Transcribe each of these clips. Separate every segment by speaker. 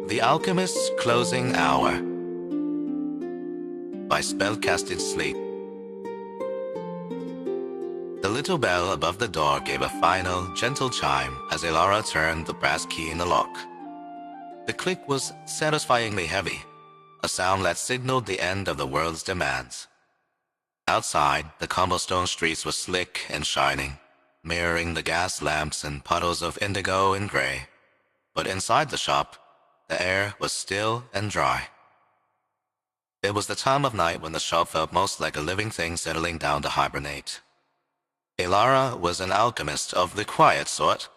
Speaker 1: The Alchemist's Closing Hour by SpellCasted Sleep. The little bell above the door gave a final, gentle chime as Elara turned the brass key in the lock. The click was satisfyingly heavy, a sound that signaled the end of the world's demands. Outside, the cobblestone streets were slick and shining, mirroring the gas lamps and puddles of indigo and gray. But inside the shop, the air was still and dry. It was the time of night when the shop felt most like a living thing settling down to hibernate. Elara was an alchemist of the quiet sort.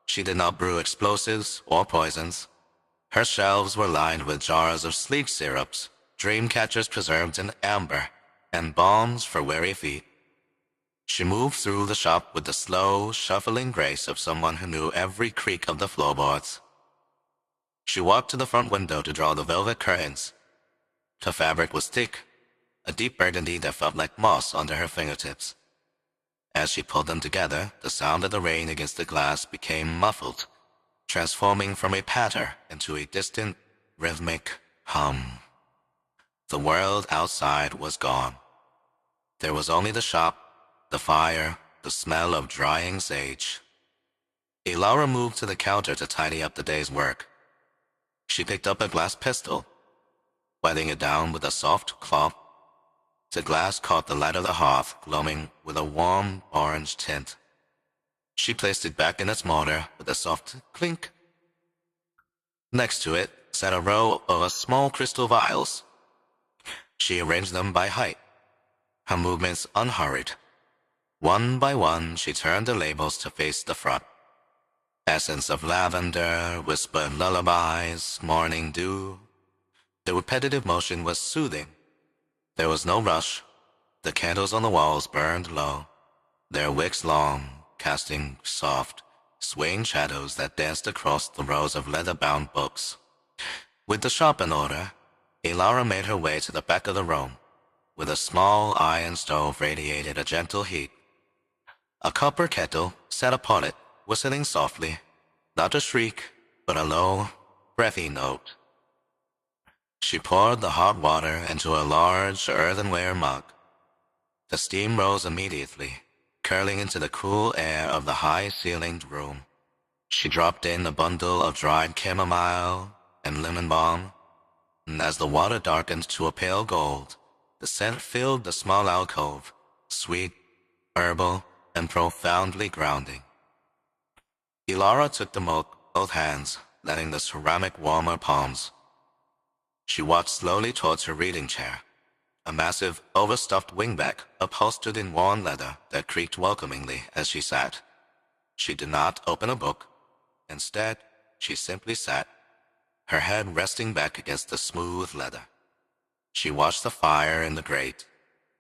Speaker 1: She did not brew explosives or poisons. Her shelves were lined with jars of sleep syrups, dream catchers preserved in amber, and balms for weary feet. She moved through the shop with the slow, shuffling grace of someone who knew every creak of the floorboards. She walked to the front window to draw the velvet curtains. The fabric was thick, a deep burgundy that felt like moss under her fingertips. As she pulled them together, the sound of the rain against the glass became muffled, transforming from a patter into a distant, rhythmic hum. The world outside was gone. There was only the shop, the fire, the smell of drying sage. Elara moved to the counter to tidy up the day's work. She picked up a glass pistol, wetting it down with a soft cloth. The glass caught the light of the hearth, glowing with a warm orange tint. She placed it back in its mortar with a soft clink. Next to it sat a row of small crystal vials. She arranged them by height, her movements unhurried. One by one, she turned the labels to face the front. Essence of lavender, whispered lullabies, morning dew. The repetitive motion was soothing. There was no rush. The candles on the walls burned low, their wicks long, casting soft, swaying shadows that danced across the rows of leather-bound books. With the shop in order, Elara made her way to the back of the room, where a small iron stove radiated a gentle heat. A copper kettle sat upon it, whistling softly, not a shriek, but a low, breathy note. She poured the hot water into a large earthenware mug. The steam rose immediately, curling into the cool air of the high-ceilinged room. She dropped in a bundle of dried chamomile and lemon balm, and as the water darkened to a pale gold, the scent filled the small alcove, sweet, herbal, and profoundly grounding. Elara took the mug with both hands, letting the ceramic warm her palms. She walked slowly towards her reading chair, a massive, overstuffed wingback upholstered in worn leather that creaked welcomingly as she sat. She did not open a book. Instead, she simply sat, her head resting back against the smooth leather. She watched the fire in the grate.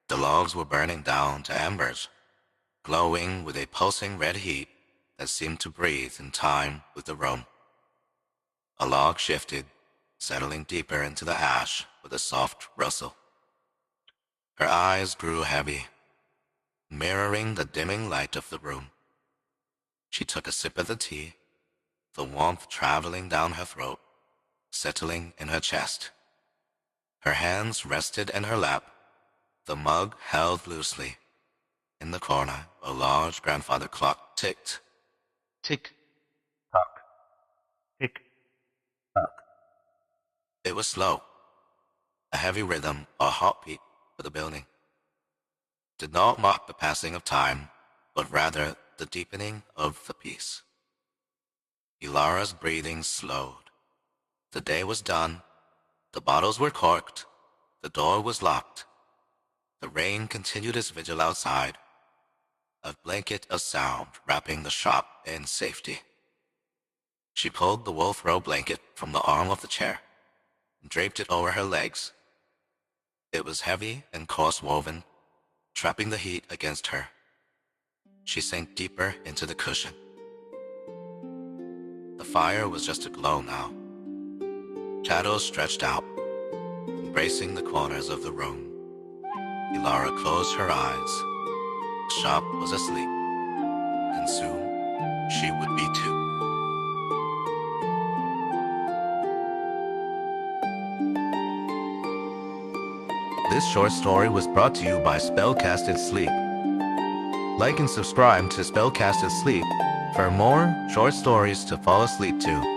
Speaker 1: The logs were burning down to embers, glowing with a pulsing red heat that seemed to breathe in time with the room. A log shifted, settling deeper into the ash with a soft rustle. Her eyes grew heavy, mirroring the dimming light of the room. She took a sip of the tea, the warmth traveling down her throat, settling in her chest. Her hands rested in her lap, the mug held loosely. In the corner, a large grandfather clock ticked. Tick, tock, tick, tock. It was slow, a heavy rhythm or heartbeat for the building. It did not mark the passing of time, but rather the deepening of the peace. Elara's breathing slowed. The day was done. The bottles were corked. The door was locked. The rain continued its vigil outside, a blanket of sound wrapping the shop in safety. She pulled the wool throw blanket from the arm of the chair and draped it over her legs. It was heavy and coarse-woven, trapping the heat against her. She sank deeper into the cushion. The fire was just a glow now. Shadows stretched out, embracing the corners of the room. Elara closed her eyes. The shop was asleep, and soon she would be too. This short story was brought to you by SpellCasted Sleep. Like and subscribe to SpellCasted Sleep for more short stories to fall asleep to.